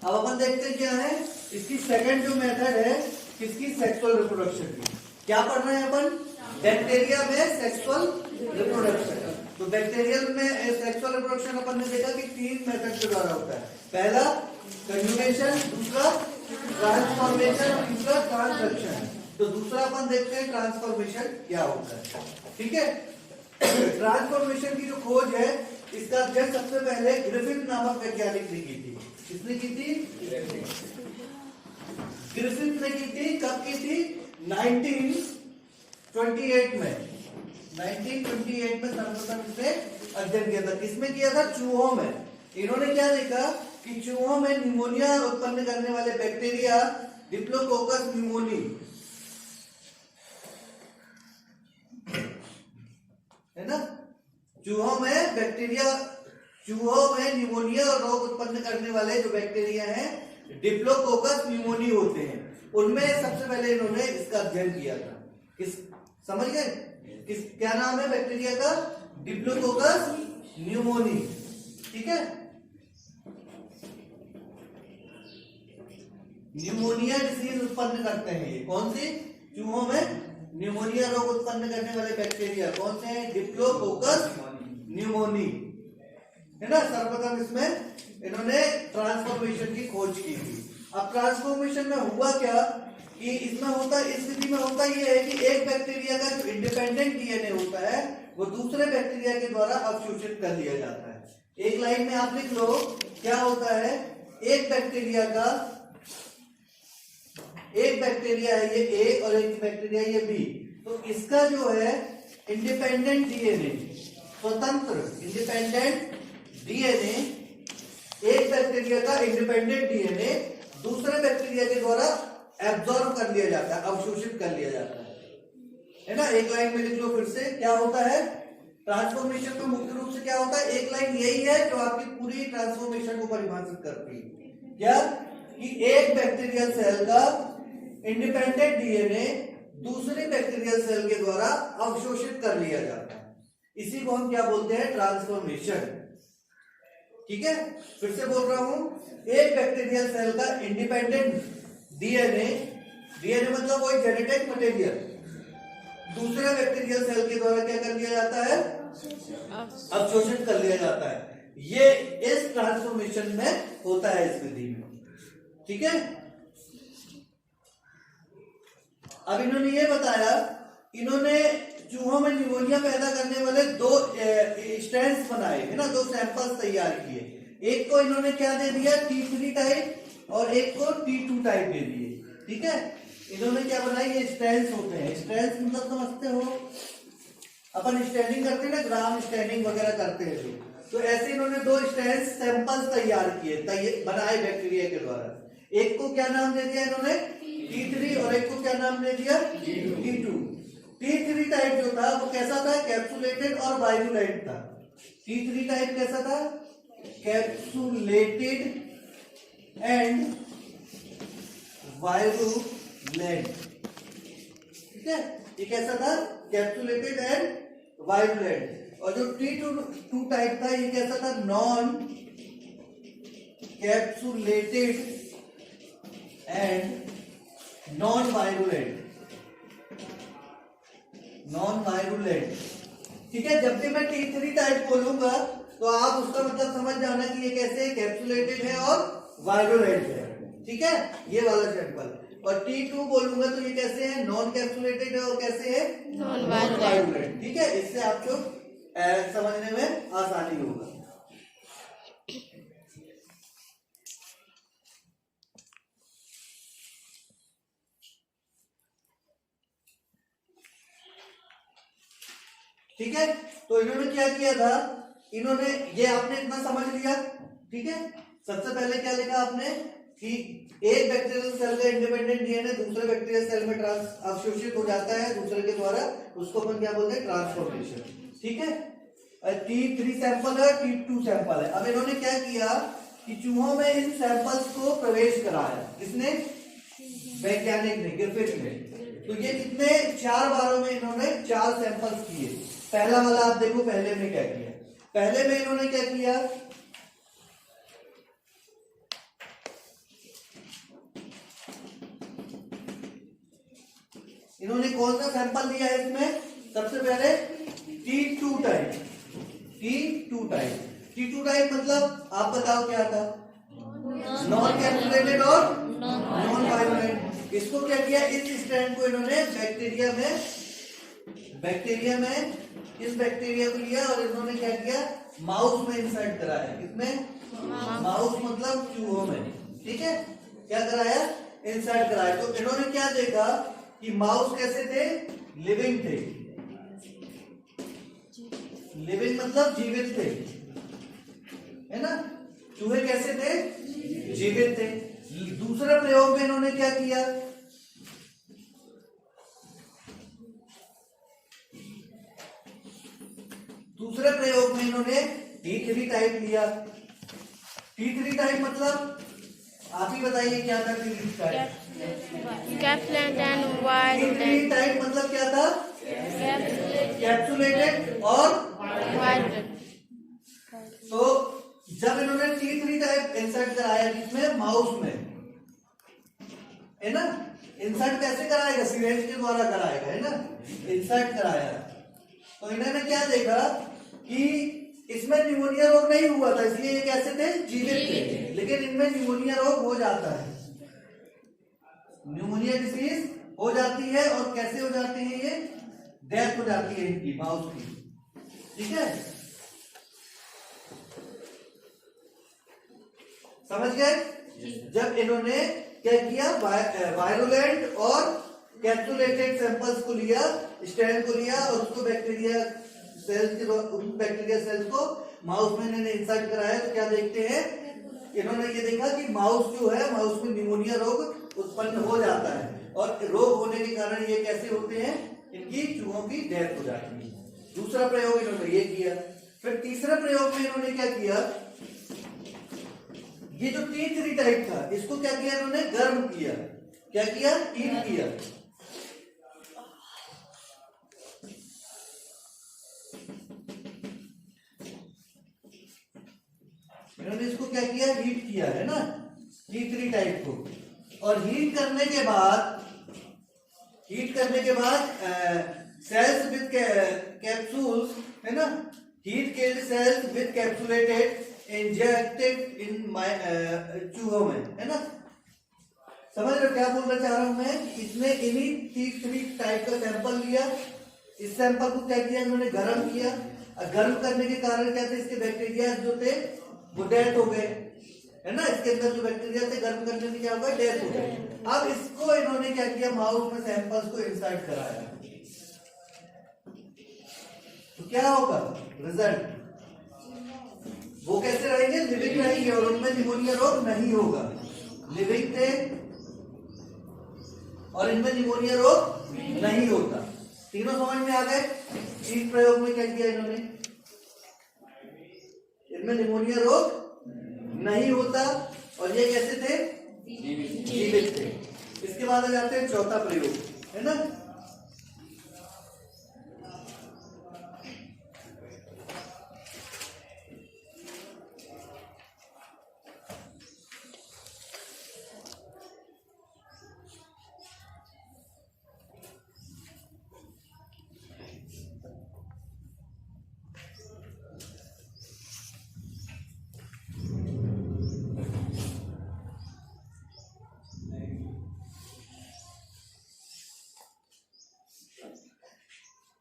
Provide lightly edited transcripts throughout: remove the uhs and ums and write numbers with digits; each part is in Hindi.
अब अपन देखते हैं क्या है इसकी सेकंड जो मेथड है किसकी, सेक्सुअल रिप्रोडक्शन की। क्या पढ़ रहे हैं अपन, बैक्टीरिया में सेक्सुअल रिप्रोडक्शन। तो बैक्टीरियल में सेक्सुअल रिप्रोडक्शन अपन ने देखा कि 3 मेथड के द्वारा होता है। पहला कंजुगेशन, दूसरा ट्रांसफॉर्मेशन, तीसरा ट्रांसक्रिप्शन। तो दूसरा अपन देखते हैं ट्रांसफॉर्मेशन क्या होता है। ठीक है, ट्रांसफॉर्मेशन की जो खोज है इसका अध्ययन सबसे पहले ग्रिफिथ नामक वैज्ञानिक ने की थी। किसने की थी, ग्रिफिथ ने की थी। कब की थी, 1928 में। 1928 में सर्वप्रथम इसने अध्ययन किया था। किसमें किया था, चूहों में। इन्होंने क्या देखा कि चूहों में निमोनिया उत्पन्न करने वाले बैक्टीरिया डिप्लोकोकस निमोनी है ना, चूहों में बैक्टीरिया, चूहों में निमोनिया और रोग उत्पन्न करने वाले जो बैक्टीरिया हैं डिप्लोकोकस निमोनी होते हैं, उनमें सबसे पहले इन्होंने इसका अध्ययन किया था। किस, समझ गए, किस, क्या नाम है बैक्टीरिया का, डिप्लोकोकस निमोनी। ठीक है, न्यूमोनिया डिसीज उत्पन्न करते हैं ये। कौन सी, चूहों में न्यूमोनिया रोग उत्पन्न करने वाले बैक्टीरिया कौन से हैं, डिप्लोकोकस निमोनी है ना। सर्वप्रथम इसमें इन्होंने ट्रांसफॉर्मेशन की खोज की थी। अब ट्रांसफॉर्मेशन में हुआ क्या कि इसमें होता, इस स्थिति में होता यह है कि एक बैक्टीरिया का जो इंडिपेंडेंट डीएनए होता है वो दूसरे बैक्टीरिया के द्वारा अवशोषित कर लिया जाता है। एक लाइन में आप लिख लो, क्या होता है, एक बैक्टीरिया का, एक बैक्टीरिया है ये ए और एक बैक्टीरिया ये बी, तो इसका जो है इंडिपेंडेंट डीएनए, स्वतंत्र इंडिपेंडेंट डीएनए, एक बैक्टीरिया का इंडिपेंडेंट डीएनए दूसरे बैक्टीरिया के द्वारा एब्जॉर्ब कर लिया जाता है, अवशोषित कर लिया जाता है ना। एक लाइन में लिख लो फिर से, क्या होता है ट्रांसफॉर्मेशन में, मुख्य रूप से क्या होता है, एक लाइन यही है जो आपकी पूरी ट्रांसफॉर्मेशन को परिभाषित करती है। क्या कि एक बैक्टीरियल सेल का इंडिपेंडेंट डीएनए दूसरे बैक्टीरियल सेल के द्वारा अवशोषित कर लिया जाता है, इसी को हम क्या बोलते हैं, ट्रांसफॉर्मेशन। ठीक है, फिर से बोल रहा हूं, एक बैक्टीरियल सेल का इंडिपेंडेंट डीएनए, डीएनए मतलब कोई जेनेटिक मटेरियल दूसरे बैक्टीरियल सेल के द्वारा क्या कर लिया जाता है, अवशोषित कर लिया जाता है। ये इस ट्रांसफॉर्मेशन में होता है इस विधि में। ठीक है, अब इन्होंने ये बताया, इन्होंने चूहों में निमोनिया पैदा करने वाले 2 स्ट्रैंड्स बनाए है ना, 2 सैंपल्स तैयार किए। एक को इन्होंने क्या दे दिया, T3 टाइप और एक को T2 टाइप दे दिए। ठीक है, इन्होंने क्या बनाई, ये स्ट्रैंड्स होते हैं। स्ट्रैंड्स मतलब समझते हो, अपन स्टैंडिंग करते हैं ना, ग्राम स्टैंडिंग वगैरह करते हैं, तो ऐसे इन्होंने 2 स्ट्रैंड्स सैंपल्स तैयार किए, बनाए बैक्टीरिया के द्वारा। एक को क्या नाम दे दिया इन्होंने, T3 और एक को क्या नाम दे दिया, T2। T3 टाइप जो था वो कैसा था, कैप्सुलेटेड और वायरुलेंट था। T3 टाइप कैसा था, कैप्सुलेटेड एंड वायरुलेंट। ठीक है, ये कैसा था, कैप्सुलेटेड एंड वायरुलेंट। और जो T2 टाइप था ये कैसा था, non capsulated and non virulent, non virulent. ठीक है, जब भी मैं T3 टाइप बोलूंगा तो आप उसका मतलब समझ जाना कि ये कैसे कैप्सुलेटेड है और वायरुलेंट है। ठीक है, ये वाला सैंपल। और T2 बोलूंगा तो ये कैसे है, नॉन कैप्सुलेटेड है और कैसे है, नॉन वायरुलेंट। ठीक है, इससे आपको समझने में आसानी होगा। ठीक है, तो इन्होंने क्या किया था, इन्होंने ये आपने इतना समझ लिया। ठीक है, सबसे पहले क्या लिखा आपने कि एक बैक्टीरियल सेल का इंडिपेंडेंट डीएनए दूसरे बैक्टीरियल सेल में अवशोषित हो जाता है दूसरे के द्वारा, उसको अपन क्या बोलते हैं, ट्रांसफॉर्मेशन। ठीक है, T3 सैंपल है, T2 सैंपल है। अब इन्होंने क्या किया कि चूहों में इन सैंपल्स को प्रवेश कराया, किसने, वैज्ञानिक ने, ग्रिफिथ ने। तो ये कितने, 4 बारों में इन्होंने 4 सैंपल्स किए। पहला वाला आप देखो, पहले में क्या किया, पहले में इन्होंने क्या किया, इन्होंने कौन सा सैंपल लिया है इसमें? सबसे पहले T2 टाइप। T2 टाइप मतलब आप बताओ क्या था? नॉन कैप्सुलेटेड और नॉन वायरोलेंट। इसको क्या किया? इस स्ट्रैंड को इन्होंने बैक्टीरिया में इस बैक्टीरिया को लिया और इन्होंने क्या किया? माउस में इंसर्ट कराया। किसमें? माउस मतलब चूहों में। ठीक है, क्या कराया? इंसर्ट कराया। तो इन्होंने क्या देखा कि माउस कैसे थे? लिविंग थे। लिविंग मतलब जीवित थे, है ना? चूहे कैसे थे? जीवित थे। दूसरे प्रयोग में इन्होंने क्या किया? दूसरे प्रयोग में इन्होंने T3 टाइप लिया। T3 टाइप मतलब आप ही बताइए क्या था? T3 टाइप T3 टाइप मतलब क्या था? कैप्सुलेटेड और तो जब इन्होंने T3 टाइप इंसर्ट कराया जिसमें माउस में, है ना? इंसर्ट कैसे कराएगा? सिरेंज के द्वारा कराएगा, है ना? इंसर्ट कराया तो इन्होंने क्या देखा कि इसमें निमोनिया रोग नहीं हुआ था, इसलिए ये कैसे थे? जीवित थे। लेकिन इनमें निमोनिया रोग हो जाता है, निमोनिया डिसीज हो जाती है। और कैसे हो जाती है? ये डेथ हो जाती है इनकी, माउस की। ठीक है, समझ गए? जब इन्होंने क्या किया? वायरोलेंट और कैप्सुलेटेड सैंपल्स को लिया, स्ट्रैंड को लिया और उसको बैक्टीरिया सेल्स को माउस में इन्होंने इंसर्ट कराया। तो क्या देखते हैं? इन्होंने ये देखा कि माउस जो है, माउस में निमोनिया रोग उत्पन्न हो जाता है और रोग होने के कारण ये कैसे होते हैं? इनकी चूहों की डेथ हो जाती है। दूसरा प्रयोग इन्होंने ये किया। फिर तीसरा प्रयोग में इन्होंने क्या किया? ये जो T3 टाइप था इसको क्या किया इन्होंने? गर्म किया। क्या किया? हीट किया। इन्होंने इसको क्या किया? हीट किया, है ना? T3 टाइप को। और हीट करने के बाद सेल्स विद कैप्सूल्स, है ना? Heat killed cells with capsulated injected इन चूहों में, है ना? समझ रहे हो क्या बोलना चाह रहा हूं मैं? इसने इन्हीं T3 टाइप का सैंपल लिया। इस सैंपल को क्या किया? इन्होंने गर्म किया। गर्म करने के कारण क्या थे? इसके बैक्टीरिया जो थे वो डेथ हो गए, है ना? इसके अंदर जो बैक्टीरिया थे गर्म करने से क्या हुआ? डेथ हो गए। अब इसको इन्होंने क्या किया? माउस में सैंपल्स को इंसर्ट कराया। तो क्या होगा रिजल्ट? वो कैसे रहेंगे? लिविंग रहेंगे और उनमें निमोनिया रोग नहीं होगा। लिविंग थे और इनमें निमोनिया रोग नहीं होता। तीनों समझ में आ गए? इस प्रयोग में क्या किया इन्होंने? इनमें निमोनिया रोग नहीं होता और ये कैसे थे? जीवित थे। इसके बाद आ जाते हैं चौथा प्रयोग, है ना?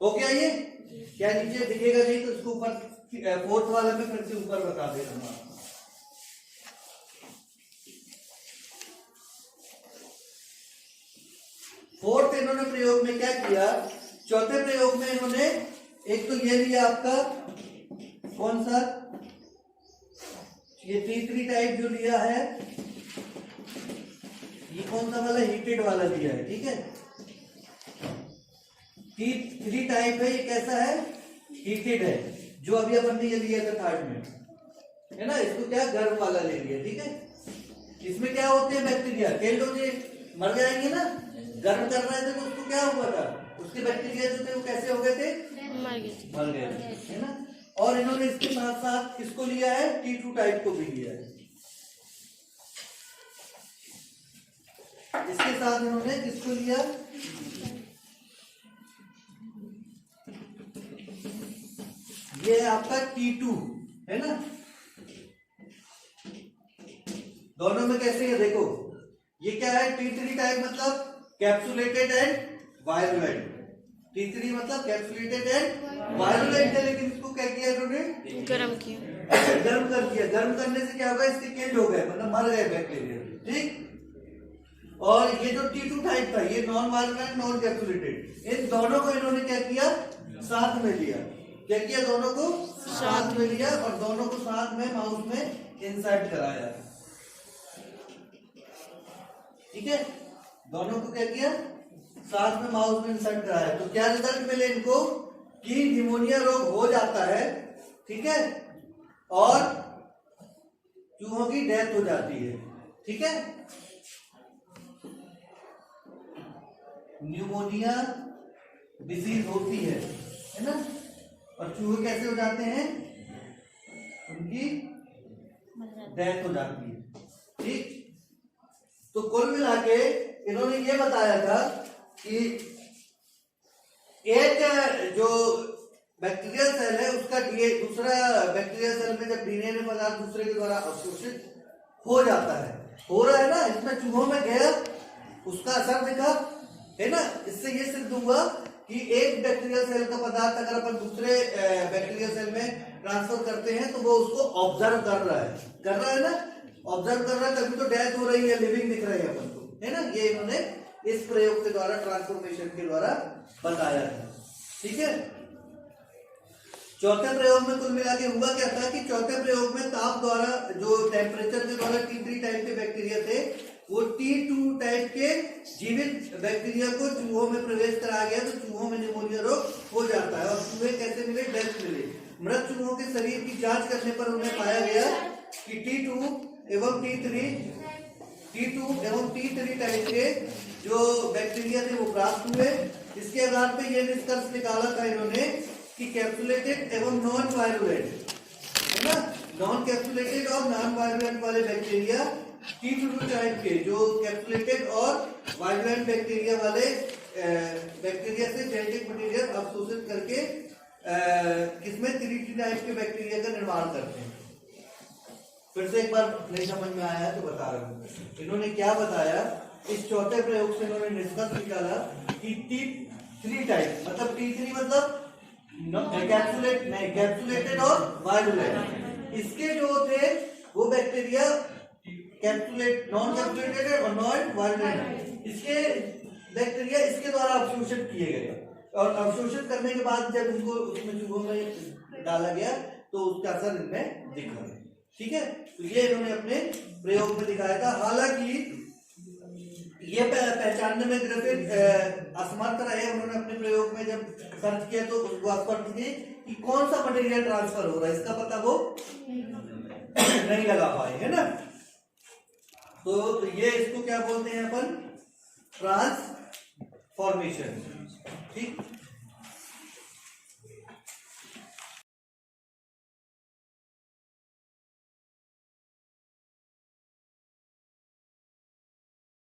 ओके, आइए। क्या नीचे दिखेगा नहीं तो इसको ऊपर फोर्थ वाले में फिर से ऊपर बता दे रहा हूं। फोर्थ इन्होंने प्रयोग में क्या किया? चौथे प्रयोग में इन्होंने एक तो ये लिया आपका कौन सा? ये T3 टाइप जो लिया है, ये कौन सा वाला? हीटेड वाला लिया है। ठीक है, T3 टाइप है। ये कैसा है? हीटेड है। जो अभी अपन ने ये लिया था थर्ड में, है ना? इसको क्या? गर्म वाला ले लिया। ठीक है, इसमें क्या होते हैं? बैक्टीरिया किल्ड हो जाए, मर जाएंगे ना? गर्म कर रहे थे तो उसको क्या हुआ था? उसके बैक्टीरिया जो थे वो कैसे हो गए थे? मर गए, है ना? और इन्होंने इसके साथ साथ किसको लिया है? T2 टाइप को भी लिया है। इसके साथ इन्होंने किसको लिया? ये है आपका T2 है ना। दोनों में कैसे है देखो, ये क्या है T3 टाइप मतलब कैप्सुलेटेड एंड वायरुलेंट। T3 मतलब कैप्सुलेटेड एंड वायरुलेंट है, लेकिन इसको क्या किया इन्होंने, गरम किया, गर्म कर दिया। गर्म करने से क्या होगा, इसके किल्ड हो गए, मतलब मर गए बैक्टीरिया, ठीक। और ये जो T2 टाइप था ये नॉन वायरुलेंट नॉन कैप्सुलेटेड, इन दोनों को इन्होंने क्या किया, साथ में लिया। क्या किया, दोनों को साथ में लिया और दोनों को साथ में माउस में इंसर्ट कराया, ठीक है। दोनों को क्या किया, साथ में माउस में इंसर्ट कराया। तो क्या रिजल्ट मिले इनको कि निमोनिया रोग हो जाता है, ठीक है, और चूहों की डेथ हो जाती है, ठीक है। न्यूमोनिया डिजीज होती है ना, और चूहे कैसे हो जाते हैं, उनकी डेथ हो जाती है, ठीक। तो कुल मिला के इन्होंने ये बताया था कि एक जो बैक्टीरियल सेल है उसका दूसरा बैक्टीरियल सेल में जब डीएनए पदार्थ दूसरे के द्वारा अवशोषित हो जाता है, हो रहा है ना, इसमें चूहों में गया, उसका असर दिखा है ना। इससे ये सिद्ध हुआ कि एक बैक्टीरियल सेल का पदार्थ अगर अपन दूसरे बैक्टीरियल सेल में ट्रांसफर करते हैं तो वो उसको ऑब्जर्व कर रहा है ना, ऑब्जर्व कर रहा है, तभी तो डेथ हो रही है, लिविंग दिख रही है अपन को, है ना। ये इन्होंने इस प्रयोग के द्वारा, ट्रांसफॉर्मेशन के द्वारा बताया था, ठीक है। चौथे प्रयोग में कुल मिला के हुआ क्या था कि चौथे प्रयोग में ताप द्वारा, जो टेम्परेचर के द्वारा T3 टाइप के बैक्टीरिया थे, वो T2 टाइप के जीवित बैक्टीरिया को चूहों में प्रवेश कराया गया, तो चूहों में निमोनिया रोग हो जाता है। और चूहे कैसे मिले, डेथ मिले। मृत चूहों के शरीर की जांच करने पर उन्हें पाया गया कि T2 एवं T3 टाइप के जो बैक्टीरिया थे वो प्राप्त हुए। इसके आधार पर यह निष्कर्ष निकाला था इन्होंने कि कैप्सुलेटेड एवं नॉन वायरुलेंट, है ना, नॉन कैप्सुलेटेड और नॉन वायरुलेंट वाले बैक्टीरिया T2 टाइप के, जो कैप्सुलेटेड और वायरुलेंट बैक्टीरिया वाले बैक्टीरिया से जेनेटिक मटेरियल अवशोषित करके किसमें T3 टाइप के बैक्टीरिया का निर्माण करते हैं। फिर से एक बार नहीं समझ में आया है तो बता रहा हूं। इन्होंने क्या बताया, इस चौथे प्रयोग से इन्होंने निष्कर्ष निकाला कि T3 टाइप मतलब T3 मतलब कैप्सुलेटेड और वायरुलेंट, इसके जो थे वो बैक्टीरिया नॉन कैप्सुलेटेड और नॉन वायरुलेंट, इसके बैक्टीरिया इसके द्वारा अवशोषित किए गए, और अवशोषित करने के बाद जब इनको उसमें चूहों में डाला गया तो उसका असर इनमें दिखा, ठीक है। तो ये इन्होंने अपने प्रयोग में दिखाया था। हालांकि ये पहचानने में ग्रिफिथ असमर्थ रहे, उन्होंने अपने प्रयोग में जब सर्च किया तो उसको स्पष्ट थी कि कौन सा मटेरियल ट्रांसफर हो रहा है, इसका पता वो नहीं लगा पाए, है ना। तो ये इसको क्या बोलते हैं अपन, ट्रांसफॉर्मेशन, ठीक।